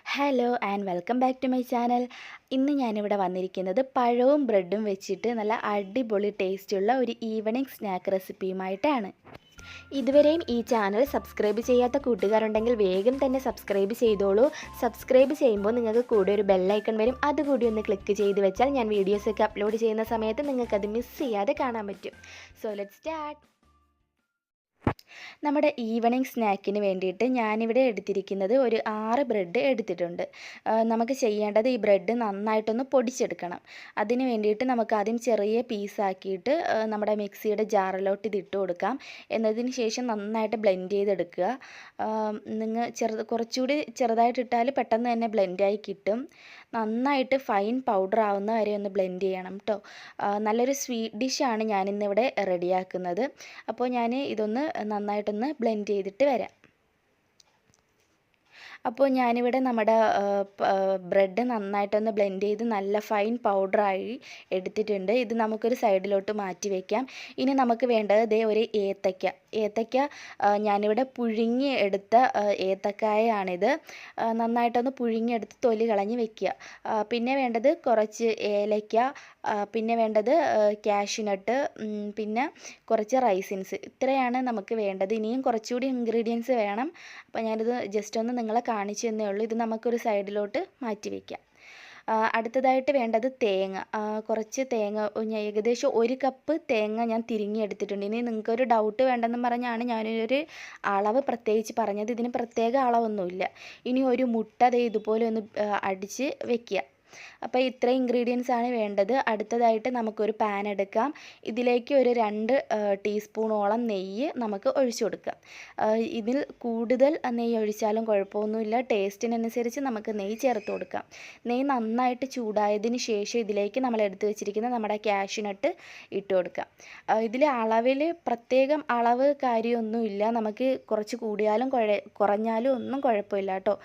Hello and welcome back to my channel. ഇന്ന് ഞാനിവിടെ വന്നിരിക്കുന്നത് പഴവും ബ്രെഡും വെച്ചിട്ട് നല്ല അടിപൊളി ടേസ്റ്റുള്ള ഒരു ഈവനിങ് സ്നാക്ക് റെസിപ്പിയുമായിട്ടാണ്. ഇതുവരെയും ഈ ചാനൽ സബ്സ്ക്രൈബ് ചെയ്യാത്ത കൂട്ടുകാരുണ്ടെങ്കിൽ വേഗം തന്നെ സബ്സ്ക്രൈബ് ചെയ്തോളൂ. സബ്സ്ക്രൈബ് ചെയ്യുമ്പോൾ നിങ്ങൾക്ക് കൂടെ ഒരു ബെല്ലൈക്കൺ വരും, അതുകൂടി ഒന്ന് ക്ലിക്ക് ചെയ്ത് വെച്ചാൽ ഞാൻ വീഡിയോസൊക്കെ അപ്ലോഡ് ചെയ്യുന്ന സമയത്ത് നിങ്ങൾക്കത് മിസ് ചെയ്യാതെ കാണാൻ പറ്റും. So let's start. നമ്മുടെ ഈവനിങ് സ്നാക്കിന് വേണ്ടിയിട്ട് ഞാനിവിടെ എടുത്തിരിക്കുന്നത് ഒരു 6 ബ്രെഡ് എടുത്തിട്ടുണ്ട്. നമുക്ക് ചെയ്യേണ്ടത് ഈ ബ്രെഡ് നന്നായിട്ടൊന്ന് പൊടിച്ചെടുക്കണം. അതിന് വേണ്ടിയിട്ട് നമുക്ക് ആദ്യം ചെറിയ പീസാക്കിയിട്ട് നമ്മുടെ മിക്സിയുടെ ജാറിലോട്ട് ഇതിട്ട് കൊടുക്കാം. എന്നതിന് ശേഷം നന്നായിട്ട് ബ്ലെൻഡ് ചെയ്തെടുക്കുക. കുറച്ചുകൂടി ചെറുതായിട്ടിട്ടാൽ പെട്ടെന്ന് തന്നെ ബ്ലെൻഡായി കിട്ടും. നന്നായിട്ട് ഫൈൻ പൗഡർ ആവുന്ന വരെ ഒന്ന് ബ്ലെൻഡ് ചെയ്യണം കേട്ടോ. നല്ലൊരു സ്വീറ്റ് ഡിഷാണ് ഞാനിന്നിവിടെ റെഡിയാക്കുന്നത്. അപ്പോൾ ഞാൻ ഇതൊന്ന് നന്നായിട്ടൊന്ന് ബ്ലെൻഡ് ചെയ്തിട്ട് വരാം. അപ്പോൾ ഞാനിവിടെ നമ്മുടെ ബ്രെഡ് നന്നായിട്ടൊന്ന് ബ്ലെൻഡ് ചെയ്ത് നല്ല ഫൈൻ പൗഡറായി എടുത്തിട്ടുണ്ട്. ഇത് നമുക്കൊരു സൈഡിലോട്ട് മാറ്റി വയ്ക്കാം. ഇനി നമുക്ക് വേണ്ടത് ഒരു ഏത്തയ്ക്ക ഞാനിവിടെ പുഴുങ്ങി എടുത്ത ഏത്തക്കായാണിത്. നന്നായിട്ടൊന്ന് പുഴുങ്ങിയെടുത്ത് തൊലി കളഞ്ഞ് വെക്കുക. പിന്നെ വേണ്ടത് കുറച്ച് ഏലയ്ക്ക, പിന്നെ വേണ്ടത് കാഷ്യൂനട്ട്, പിന്നെ കുറച്ച് റൈസിൻസ്. ഇത്രയാണ് നമുക്ക് വേണ്ടത്. ഇനിയും കുറച്ചുകൂടി ഇൻഗ്രീഡിയൻസ് വേണം. അപ്പോൾ ഞാനിത് ജസ്റ്റ് ഒന്ന് നിങ്ങളെ കാണിച്ചു തന്നേ ഉള്ളൂ. ഇത് നമുക്കൊരു സൈഡിലോട്ട് മാറ്റി വയ്ക്കാം. അടുത്തതായിട്ട് വേണ്ടത് തേങ്ങ. കുറച്ച് തേങ്ങ, ഏകദേശം 1 കപ്പ് തേങ്ങ ഞാൻ തിരിങ്ങിയെടുത്തിട്ടുണ്ട്. ഇനി നിങ്ങൾക്കൊരു ഡൗട്ട് വേണ്ടെന്ന് പറഞ്ഞാണ് ഞാനൊരു അളവ് പ്രത്യേകിച്ച് പറഞ്ഞത്. ഇതിന് പ്രത്യേക അളവൊന്നുമില്ല. ഇനി ഒരു മുട്ട ഇതുപോലെ ഒന്ന് അടിച്ച് വെക്കുക. അപ്പോൾ ഇത്രയും ഇൻഗ്രീഡിയൻസ് ആണ് വേണ്ടത്. അടുത്തതായിട്ട് നമുക്കൊരു പാൻ എടുക്കാം. ഇതിലേക്ക് ഒരു 2 ടീസ്പൂണോളം നെയ്യ് നമുക്ക് ഒഴിച്ചു കൊടുക്കാം. ഇതിൽ കൂടുതൽ നെയ്യ് ഒഴിച്ചാലും കുഴപ്പമൊന്നുമില്ല. ടേസ്റ്റിനനുസരിച്ച് നമുക്ക് നെയ്യ് ചേർത്ത് കൊടുക്കാം. നെയ്യ് നന്നായിട്ട് ചൂടായതിന് ശേഷം ഇതിലേക്ക് നമ്മൾ എടുത്തു വെച്ചിരിക്കുന്ന നമ്മുടെ കാഷ്യൂനട്ട് ഇട്ട് കൊടുക്കാം. ഇതിൽ അളവിൽ പ്രത്യേകം അളവ് കാര്യമൊന്നുമില്ല. നമുക്ക് കുറച്ച് കൂടിയാലും കുറഞ്ഞാലും ഒന്നും കുഴപ്പമില്ല കേട്ടോ.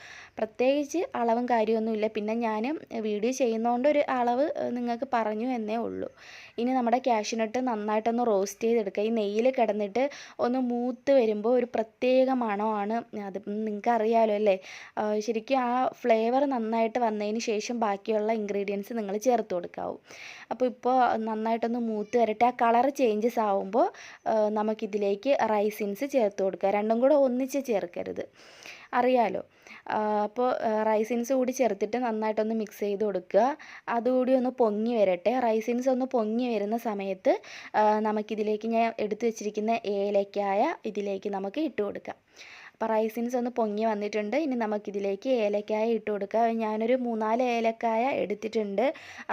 പ്രത്യേകിച്ച് അളവും കാര്യമൊന്നുമില്ല. പിന്നെ ഞാൻ വീഡിയോ ചെയ്യുന്നതുകൊണ്ട് ഒരു അളവ് നിങ്ങൾക്ക് പറഞ്ഞു എന്നേ ഉള്ളൂ. ഇനി നമ്മുടെ കാഷ്യൂനട്ട് നന്നായിട്ടൊന്ന് റോസ്റ്റ് ചെയ്തെടുക്കുക. ഈ നെയ്യിൽ കിടന്നിട്ട് ഒന്ന് മൂത്ത് വരുമ്പോൾ ഒരു പ്രത്യേക മണമാണ്. അത് നിങ്ങൾക്ക് അറിയാമല്ലോ അല്ലേ. ശരിക്കും ആ ഫ്ലേവർ നന്നായിട്ട് വന്നതിന് ശേഷം ബാക്കിയുള്ള ഇൻഗ്രീഡിയൻസ് നിങ്ങൾ ചേർത്ത് കൊടുക്കാവൂ. അപ്പോൾ ഇപ്പോൾ നന്നായിട്ടൊന്ന് മൂത്ത് വരട്ടെ. ആ കളർ ചേഞ്ചസ് ആവുമ്പോൾ നമുക്കിതിലേക്ക് റൈസിൻസ് ചേർത്ത് കൊടുക്കുക. രണ്ടും കൂടെ ഒന്നിച്ച് ചേർക്കരുത്, അറിയാലോ. അപ്പോൾ റൈസിൻസ് കൂടി ചേർത്തിട്ട് നന്നായിട്ടൊന്ന് മിക്സ് ചെയ്ത് കൊടുക്കുക. അതുകൂടി ഒന്ന് പൊങ്ങി വരട്ടെ. റൈസിൻസ് ഒന്ന് പൊങ്ങി വരുന്ന സമയത്ത് നമുക്കിതിലേക്ക് ഞാൻ എടുത്തു വെച്ചിരിക്കുന്ന ഏലക്കായ ഇതിലേക്ക് നമുക്ക് ഇട്ട് കൊടുക്കാം. അപ്പോൾ റൈസിൻസ് ഒന്ന് പൊങ്ങി വന്നിട്ടുണ്ട്. ഇനി നമുക്കിതിലേക്ക് ഏലക്കായ ഇട്ട് കൊടുക്കാം. ഞാനൊരു 3-4 ഏലക്കായ എടുത്തിട്ടുണ്ട്.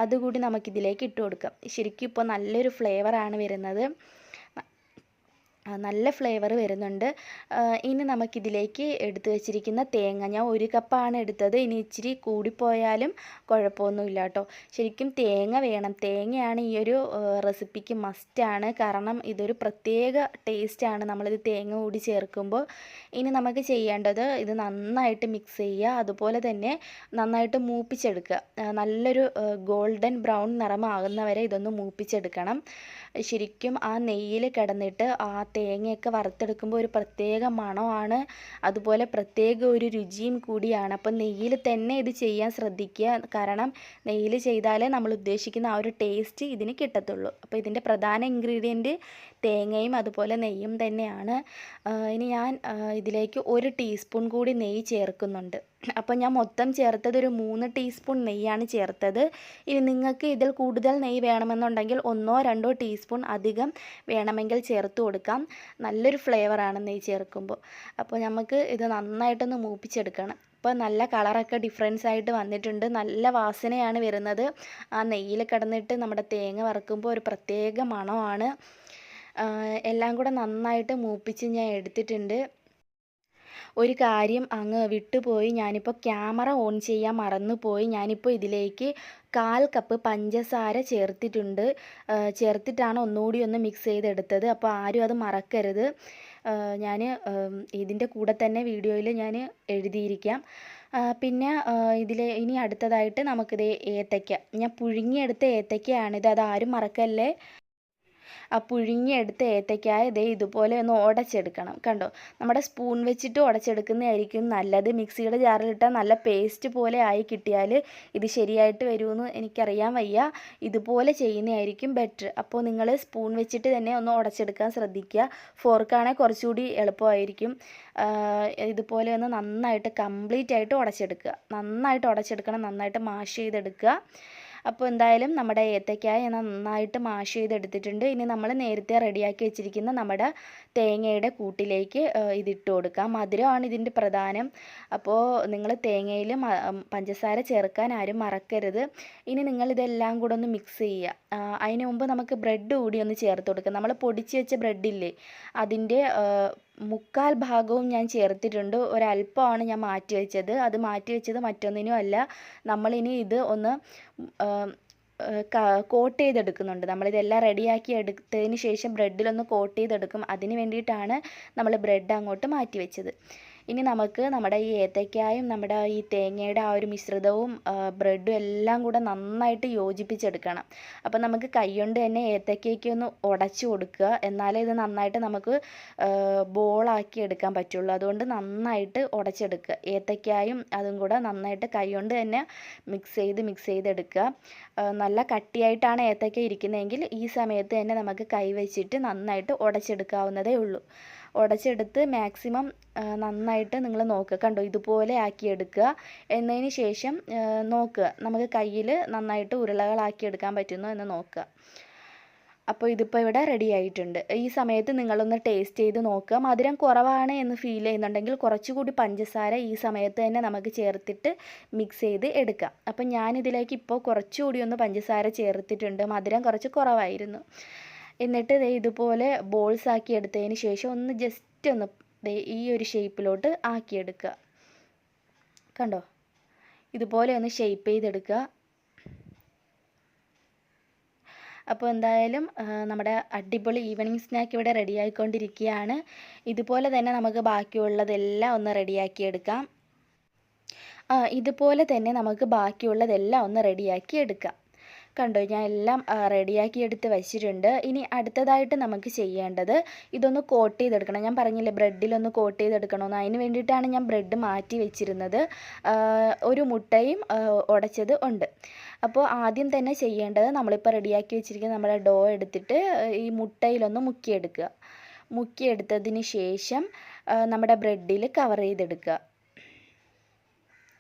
അതുകൂടി നമുക്കിതിലേക്ക് ഇട്ട് കൊടുക്കാം. ശരിക്കും ഇപ്പോൾ നല്ലൊരു ഫ്ലേവറാണ് വരുന്നത്. നല്ല ഫ്ലേവർ വരുന്നുണ്ട്. ഇനി നമുക്കിതിലേക്ക് എടുത്തു വെച്ചിരിക്കുന്ന തേങ്ങ, ഞാൻ 1 കപ്പാണ് എടുത്തത്. ഇനി ഇച്ചിരി കൂടിപ്പോയാലും കുഴപ്പമൊന്നുമില്ല കേട്ടോ. ശരിക്കും തേങ്ങ വേണം. തേങ്ങയാണ് ഈ ഒരു റെസിപ്പിക്ക് മസ്റ്റാണ്. കാരണം ഇതൊരു പ്രത്യേക ടേസ്റ്റാണ് നമ്മളിത് തേങ്ങ കൂടി ചേർക്കുമ്പോൾ. ഇനി നമുക്ക് ചെയ്യേണ്ടത് ഇത് നന്നായിട്ട് മിക്സ് ചെയ്യുക. അതുപോലെ തന്നെ നന്നായിട്ട് മൂപ്പിച്ചെടുക്കുക. നല്ലൊരു ഗോൾഡൻ ബ്രൗൺ നിറമാകുന്നവരെ ഇതൊന്ന് മൂപ്പിച്ചെടുക്കണം. ശരിക്കും ആ നെയ്യിൽ കിടന്നിട്ട് ആ തേങ്ങയൊക്കെ വറുത്തെടുക്കുമ്പോൾ ഒരു പ്രത്യേക മണമാണ്. അതുപോലെ പ്രത്യേക ഒരു രുചിയും കൂടിയാണ്. അപ്പം നെയ്യിൽ തന്നെ ഇത് ചെയ്യാൻ ശ്രദ്ധിക്കുക. കാരണം നെയ്യിൽ ചെയ്താലേ നമ്മൾ ഉദ്ദേശിക്കുന്ന ആ ഒരു ടേസ്റ്റ് ഇതിന് കിട്ടത്തുള്ളൂ. അപ്പോൾ ഇതിൻ്റെ പ്രധാന ഇൻഗ്രീഡിയൻറ്റ് തേങ്ങയും അതുപോലെ നെയ്യും തന്നെയാണ്. ഇനി ഞാൻ ഇതിലേക്ക് 1 ടീസ്പൂൺ കൂടി നെയ്യ് ചേർക്കുന്നുണ്ട്. അപ്പോൾ ഞാൻ മൊത്തം ചേർത്തത് ഒരു 3 ടീസ്പൂൺ നെയ്യാണ് ചേർത്തത്. ഇനി നിങ്ങൾക്ക് ഇതിൽ കൂടുതൽ നെയ്യ് വേണമെന്നുണ്ടെങ്കിൽ 1-2 ടീസ്പൂൺ അധികം വേണമെങ്കിൽ ചേർത്ത് കൊടുക്കാം. നല്ലൊരു ഫ്ലേവറാണ് നെയ്യ് ചേർക്കുമ്പോൾ. അപ്പോൾ നമുക്ക് ഇത് നന്നായിട്ടൊന്ന് മൂപ്പിച്ചെടുക്കണം. ഇപ്പോൾ നല്ല കളറൊക്കെ ഡിഫറൻസ് ആയിട്ട് വന്നിട്ടുണ്ട്. നല്ല വാസനയാണ് വരുന്നത്. ആ നെയ്യിൽ കിടന്നിട്ട് നമ്മുടെ തേങ്ങ വറുക്കുമ്പോൾ ഒരു പ്രത്യേക മണമാണ്. എല്ലാം കൂടെ നന്നായിട്ട് മൂപ്പിച്ച് ഞാൻ എടുത്തിട്ടുണ്ട്. ഒരു കാര്യം അങ്ങ് വിട്ടുപോയി. ഞാനിപ്പോൾ ക്യാമറ ഓൺ ചെയ്യാൻ മറന്നുപോയി. ഞാനിപ്പോൾ ഇതിലേക്ക് 1/4 കപ്പ് പഞ്ചസാര ചേർത്തിട്ടാണ് ഒന്നുകൂടി ഒന്ന് മിക്സ് ചെയ്തെടുത്തത്. അപ്പോൾ ആരും അത് മറക്കരുത്. ഞാൻ ഇതിൻ്റെ കൂടെ തന്നെ വീഡിയോയിൽ ഞാൻ എഴുതിയിരിക്കാം. പിന്നെ ഇനി അടുത്തതായിട്ട് നമുക്കിത് ഏത്തയ്ക്ക, ഞാൻ പുഴുങ്ങിയെടുത്ത ഏത്തയ്ക്കയാണിത്. അതാരും മറക്കല്ലേ. ആ പുഴുങ്ങിയെടുത്ത ഏത്തയ്ക്കായ ദേ ഇതുപോലെ ഒന്ന് ഉടച്ചെടുക്കണം. കണ്ടോ, നമ്മുടെ സ്പൂൺ വെച്ചിട്ട് ഉടച്ചെടുക്കുന്നതായിരിക്കും നല്ലത്. മിക്സിയുടെ ജാറിലിട്ടാൽ നല്ല പേസ്റ്റ് പോലെ ആയി കിട്ടിയാൽ ഇത് ശരിയായിട്ട് വരുമെന്ന് എനിക്കറിയാൻ വയ്യ. ഇതുപോലെ ചെയ്യുന്നതായിരിക്കും ബെറ്റർ. അപ്പോൾ നിങ്ങൾ സ്പൂൺ വെച്ചിട്ട് തന്നെ ഒന്ന് ഉടച്ചെടുക്കാൻ ശ്രദ്ധിക്കുക. ഫോർക്കാണെങ്കിൽ കുറച്ചുകൂടി എളുപ്പമായിരിക്കും. ഇതുപോലെ ഒന്ന് നന്നായിട്ട് കംപ്ലീറ്റ് ആയിട്ട് ഉടച്ചെടുക്കുക. നന്നായിട്ട് ഉടച്ചെടുക്കണം, നന്നായിട്ട് മാഷ് ചെയ്തെടുക്കുക. അപ്പോൾ എന്തായാലും നമ്മുടെ ഏത്തയ്ക്കായ നന്നായിട്ട് മാഷ് ചെയ്തെടുത്തിട്ടുണ്ട്. ഇനി നമ്മൾ നേരത്തെ റെഡിയാക്കി വെച്ചിരിക്കുന്ന നമ്മുടെ തേങ്ങയുടെ കൂട്ടിലേക്ക് ഇതിട്ട് കൊടുക്കാം. മധുരമാണ് ഇതിൻ്റെ പ്രധാനം. അപ്പോൾ നിങ്ങൾ തേങ്ങയിൽ പഞ്ചസാര ചേർക്കാൻ ആരും മറക്കരുത്. ഇനി നിങ്ങളിതെല്ലാം കൂടെ ഒന്ന് മിക്സ് ചെയ്യുക. അതിന് മുമ്പ് നമുക്ക് ബ്രെഡ് കൂടി ഒന്ന് ചേർത്ത് കൊടുക്കാം. നമ്മൾ പൊടിച്ച് വെച്ച ബ്രെഡില്ലേ, അതിൻ്റെ 1/4 ഭാഗവും ഞാൻ ചേർത്തിട്ടുണ്ട്. ഒരല്പമാണ് ഞാൻ മാറ്റി വെച്ചത്. അത് മാറ്റി വെച്ചത് മറ്റൊന്നിനും അല്ല, നമ്മളിനി ഇത് ഒന്ന് കോട്ട് ചെയ്തെടുക്കുന്നുണ്ട്. നമ്മളിതെല്ലാം റെഡിയാക്കി എടുത്തതിന് ശേഷം ബ്രെഡിലൊന്ന് കോട്ട് ചെയ്തെടുക്കും. അതിന് വേണ്ടിയിട്ടാണ് നമ്മൾ ബ്രെഡ് അങ്ങോട്ട് മാറ്റി വെച്ചത്. ഇനി നമുക്ക് നമ്മുടെ ഈ ഏത്തയ്ക്കായും നമ്മുടെ ഈ തേങ്ങയുടെ ആ ഒരു മിശ്രിതവും ബ്രെഡും എല്ലാം കൂടെ നന്നായിട്ട് യോജിപ്പിച്ചെടുക്കണം. അപ്പോൾ നമുക്ക് കൈകൊണ്ട് തന്നെ ഏത്തയ്ക്കയ്ക്ക് ഒന്ന് ഉടച്ചു കൊടുക്കുക. എന്നാലേ ഇത് നന്നായിട്ട് നമുക്ക് ബോളാക്കി എടുക്കാൻ പറ്റുള്ളൂ. അതുകൊണ്ട് നന്നായിട്ട് ഉടച്ചെടുക്കുക. ഏത്തയ്ക്കായും അതും കൂടെ നന്നായിട്ട് കൈകൊണ്ട് തന്നെ മിക്സ് ചെയ്തെടുക്കുക. നല്ല കട്ടിയായിട്ടാണ് ഏത്തയ്ക്ക ഇരിക്കുന്നതെങ്കിൽ ഈ സമയത്ത് തന്നെ നമുക്ക് കൈ വെച്ചിട്ട് നന്നായിട്ട് ഉടച്ചെടുക്കാവുന്നതേ ഉള്ളൂ. ഉടച്ചെടുത്ത് മാക്സിമം നന്നായിട്ട് നിങ്ങൾ നോക്കുക. കണ്ടോ, ഇതുപോലെ ആക്കിയെടുക്കുക. എന്നതിന് ശേഷം നോക്കുക, നമുക്ക് കയ്യിൽ നന്നായിട്ട് ഉരുളകളാക്കി എടുക്കാൻ പറ്റുന്നോ എന്ന് നോക്കുക. അപ്പോൾ ഇതിപ്പോൾ ഇവിടെ റെഡി ആയിട്ടുണ്ട്. ഈ സമയത്ത് നിങ്ങളൊന്ന് ടേസ്റ്റ് ചെയ്ത് നോക്കുക. മധുരം കുറവാണ് എന്ന് ഫീൽ ചെയ്യുന്നുണ്ടെങ്കിൽ കുറച്ചുകൂടി പഞ്ചസാര ഈ സമയത്ത് തന്നെ നമുക്ക് ചേർത്തിട്ട് മിക്സ് ചെയ്ത് എടുക്കാം. അപ്പം ഞാനിതിലേക്ക് ഇപ്പോൾ കുറച്ചുകൂടി ഒന്ന് പഞ്ചസാര ചേർത്തിട്ടുണ്ട്. മധുരം കുറച്ച് കുറവായിരുന്നു. എന്നിട്ട് ഇതുപോലെ ബോൾസ് ആക്കി എടുത്തതിന് ശേഷം ഒന്ന് ജസ്റ്റ് ഒന്ന് ഈ ഒരു ഷേപ്പിലോട്ട് ആക്കിയെടുക്കുക. കണ്ടോ, ഇതുപോലെ ഒന്ന് ഷേപ്പ് ചെയ്തെടുക്കുക. അപ്പോൾ എന്തായാലും നമ്മുടെ അടിപൊളി ഈവനിങ് സ്നാക്ക് ഇവിടെ റെഡി ആയിക്കൊണ്ടിരിക്കുകയാണ്. ഇതുപോലെ തന്നെ നമുക്ക് ബാക്കിയുള്ളതെല്ലാം ഒന്ന് റെഡിയാക്കി എടുക്കാം. ഇതുപോലെ തന്നെ നമുക്ക് ബാക്കിയുള്ളതെല്ലാം ഒന്ന് റെഡിയാക്കി എടുക്കാം. കണ്ടോ, ഞാൻ എല്ലാം റെഡിയാക്കി എടുത്ത് വെച്ചിട്ടുണ്ട്. ഇനി അടുത്തതായിട്ട് നമുക്ക് ചെയ്യേണ്ടത് ഇതൊന്ന് കോട്ട് ചെയ്തെടുക്കണം. ഞാൻ പറഞ്ഞില്ലേ ബ്രെഡിലൊന്ന് കോട്ട് ചെയ്തെടുക്കണമെന്ന്. അതിന് വേണ്ടിയിട്ടാണ് ഞാൻ ബ്രെഡ് മാറ്റി വെച്ചിരുന്നത്. ഒരു മുട്ടയും ഉടച്ചത് ഉണ്ട്. അപ്പോൾ ആദ്യം തന്നെ ചെയ്യേണ്ടത് നമ്മളിപ്പോൾ റെഡിയാക്കി വെച്ചിരിക്കുന്ന നമ്മുടെ ഡോ എടുത്തിട്ട് ഈ മുട്ടയിലൊന്ന് മുക്കിയെടുക്കുക. മുക്കിയെടുത്തതിന് ശേഷം നമ്മുടെ ബ്രെഡിൽ കവർ ചെയ്തെടുക്കുക.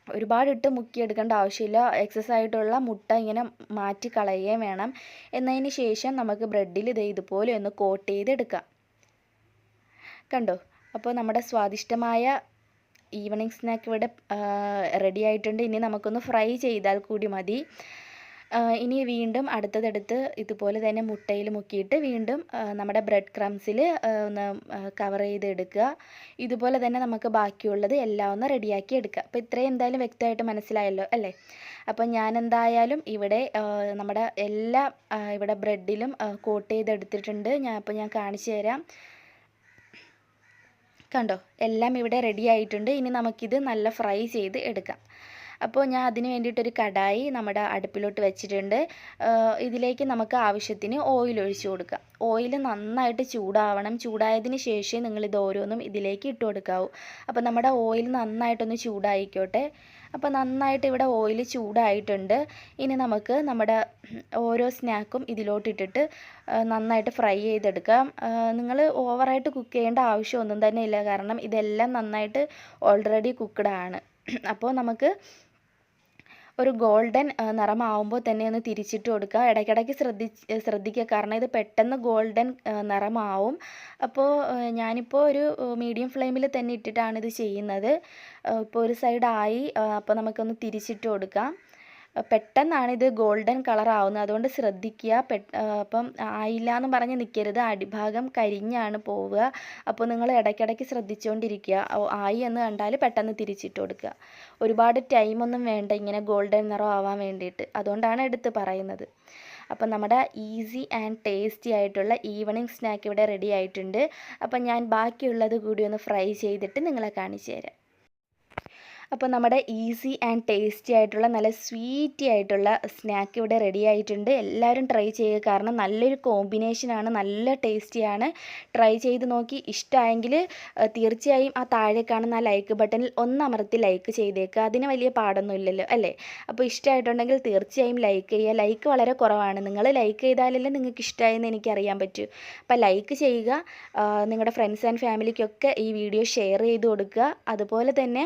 ഒരുപാടിട്ട് മുക്കിയെടുക്കേണ്ട ആവശ്യമില്ല. എക്സസ് ആയിട്ടുള്ള മുട്ട ഇങ്ങനെ മാറ്റി കളയുകയും വേണം. എന്നതിന് ശേഷം നമുക്ക് ബ്രെഡിൽ ഇതുപോലെ ഒന്ന് കോട്ട് ചെയ്തെടുക്കാം. കണ്ടോ, അപ്പോൾ നമ്മുടെ സ്വാദിഷ്ടമായ ഈവനിങ് സ്നാക്ക് ഇവിടെ റെഡി ആയിട്ടുണ്ട്. ഇനി നമുക്കൊന്ന് ഫ്രൈ ചെയ്താൽ കൂടി മതി. ഇനി വീണ്ടും അടുത്തതെടുത്ത് ഇതുപോലെ തന്നെ മുട്ടയിൽ മുക്കിയിട്ട് വീണ്ടും നമ്മുടെ ബ്രെഡ് ക്രംസിൽ ഒന്ന് കവർ ചെയ്തെടുക്കുക. ഇതുപോലെ തന്നെ നമുക്ക് ബാക്കിയുള്ളത് എല്ലാം ഒന്ന് റെഡിയാക്കി എടുക്കുക. അപ്പോൾ ഇത്രയും എന്തായാലും വ്യക്തമായിട്ട് മനസ്സിലായല്ലോ അല്ലേ? അപ്പോൾ ഞാൻ എന്തായാലും ഇവിടെ നമ്മുടെ എല്ലാം ഇവിടെ ബ്രെഡിലും കോട്ട് ചെയ്തെടുത്തിട്ടുണ്ട്. ഞാൻ കാണിച്ചു തരാം. കണ്ടോ, എല്ലാം ഇവിടെ റെഡി ആയിട്ടുണ്ട്. ഇനി നമുക്കിത് നല്ല ഫ്രൈ ചെയ്ത് എടുക്കാം. അപ്പോൾ ഞാൻ അതിന് വേണ്ടിയിട്ടൊരു കടായി നമ്മുടെ അടുപ്പിലോട്ട് വെച്ചിട്ടുണ്ട്. ഇതിലേക്ക് നമുക്ക് ആവശ്യത്തിന് ഓയിൽ ഒഴിച്ച് കൊടുക്കാം. ഓയിൽ നന്നായിട്ട് ചൂടാവണം. ചൂടായതിന് ശേഷം നിങ്ങളിത് ഓരോന്നും ഇതിലേക്ക് ഇട്ട് കൊടുക്കാവൂ. അപ്പോൾ നമ്മുടെ ഓയിൽ നന്നായിട്ടൊന്ന് ചൂടായിക്കോട്ടെ. അപ്പോൾ നന്നായിട്ട് ഇവിടെ ഓയിൽ ചൂടായിട്ടുണ്ട്. ഇനി നമുക്ക് നമ്മുടെ ഓരോ സ്നാക്കും ഇതിലോട്ടിട്ടിട്ട് നന്നായിട്ട് ഫ്രൈ ചെയ്തെടുക്കാം. നിങ്ങൾ ഓവറായിട്ട് കുക്ക് ചെയ്യേണ്ട ആവശ്യമൊന്നും തന്നെ ഇല്ല. കാരണം ഇതെല്ലാം നന്നായിട്ട് ഓൾറെഡി കുക്ക്ഡ് ആണ്. അപ്പോൾ നമുക്ക് ഒരു ഗോൾഡൻ നിറമാവുമ്പോൾ തന്നെ ഒന്ന് തിരിച്ചിട്ട് കൊടുക്കുക. ഇടയ്ക്കിടയ്ക്ക് ശ്രദ്ധിക്കുക, കാരണം ഇത് പെട്ടെന്ന് ഗോൾഡൻ നിറമാവും. അപ്പോൾ ഞാനിപ്പോൾ ഒരു മീഡിയം ഫ്ലെയിമിൽ തന്നെ ഇട്ടിട്ടാണ് ഇത് ചെയ്യുന്നത്. ഇപ്പോൾ ഒരു സൈഡായി, അപ്പോൾ നമുക്കൊന്ന് തിരിച്ചിട്ട് കൊടുക്കാം. പെട്ടെന്നാണ് ഇത് ഗോൾഡൻ കളർ ആവുന്നത്. അതുകൊണ്ട് ശ്രദ്ധിക്കുക. അപ്പം ആയില്ല എന്ന് പറഞ്ഞ് നിൽക്കരുത്. അടിഭാഗം കരിഞ്ഞാണ് പോവുക. അപ്പോൾ നിങ്ങൾ ഇടയ്ക്കിടയ്ക്ക് ശ്രദ്ധിച്ചുകൊണ്ടിരിക്കുക. ആയി എന്ന് കണ്ടാൽ പെട്ടെന്ന് തിരിച്ചിട്ട് കൊടുക്കുക. ഒരുപാട് ടൈമൊന്നും വേണ്ട ഇങ്ങനെ ഗോൾഡൻ നിറം ആവാൻ വേണ്ടിയിട്ട്. അതുകൊണ്ടാണ് എടുത്ത് പറയുന്നത്. അപ്പം നമ്മുടെ ഈസി ആൻഡ് ടേസ്റ്റി ആയിട്ടുള്ള ഈവനിങ് സ്നാക്ക് ഇവിടെ റെഡി ആയിട്ടുണ്ട്. അപ്പം ഞാൻ ബാക്കിയുള്ളത് കൂടി ഒന്ന് ഫ്രൈ ചെയ്തിട്ട് നിങ്ങളെ കാണിച്ചു തരാം. അപ്പോൾ നമ്മുടെ ഈസി ആൻഡ് ടേസ്റ്റി ആയിട്ടുള്ള നല്ല സ്വീറ്റി ആയിട്ടുള്ള സ്നാക്ക് ഇവിടെ റെഡി ആയിട്ടുണ്ട്. എല്ലാവരും ട്രൈ ചെയ്യുക, കാരണം നല്ലൊരു കോമ്പിനേഷനാണ്, നല്ല ടേസ്റ്റിയാണ്. ട്രൈ ചെയ്ത് നോക്കി ഇഷ്ടമായെങ്കിൽ തീർച്ചയായും ആ താഴെ കാണുന്ന ആ ലൈക്ക് ബട്ടണിൽ ഒന്നമർത്തി ലൈക്ക് ചെയ്തേക്കുക. അതിന് വലിയ പാടൊന്നും ഇല്ലല്ലോ അല്ലേ? അപ്പോൾ ഇഷ്ടമായിട്ടുണ്ടെങ്കിൽ തീർച്ചയായും ലൈക്ക് ചെയ്യുക. ലൈക്ക് വളരെ കുറവാണ്, നിങ്ങൾ ലൈക്ക് ചെയ്താലല്ലേ നിങ്ങൾക്ക് ഇഷ്ടമായെന്ന് എനിക്കറിയാൻ പറ്റൂ. അപ്പോൾ ലൈക്ക് ചെയ്യുക, നിങ്ങളുടെ ഫ്രണ്ട്സ് ആൻഡ് ഫാമിലിക്കൊക്കെ ഈ വീഡിയോ ഷെയർ ചെയ്ത് കൊടുക്കുക. അതുപോലെ തന്നെ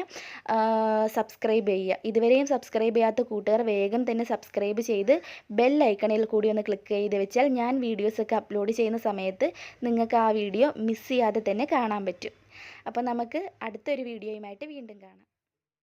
സബ്സ്ക്രൈബ് ചെയ്യുക. ഇതുവരെയും സബ്സ്ക്രൈബ് ചെയ്യാത്ത കൂട്ടുകാർ വേഗം തന്നെ സബ്സ്ക്രൈബ് ചെയ്ത് ബെൽ ഐക്കണിൽ കൂടി ഒന്ന് ക്ലിക്ക് ചെയ്ത് വെച്ചാൽ ഞാൻ വീഡിയോസൊക്കെ അപ്ലോഡ് ചെയ്യുന്ന സമയത്ത് നിങ്ങൾക്ക് ആ വീഡിയോ മിസ് ചെയ്യാതെ തന്നെ കാണാൻ പറ്റും. അപ്പോൾ നമുക്ക് അടുത്തൊരു വീഡിയോയുമായിട്ട് വീണ്ടും കാണാം.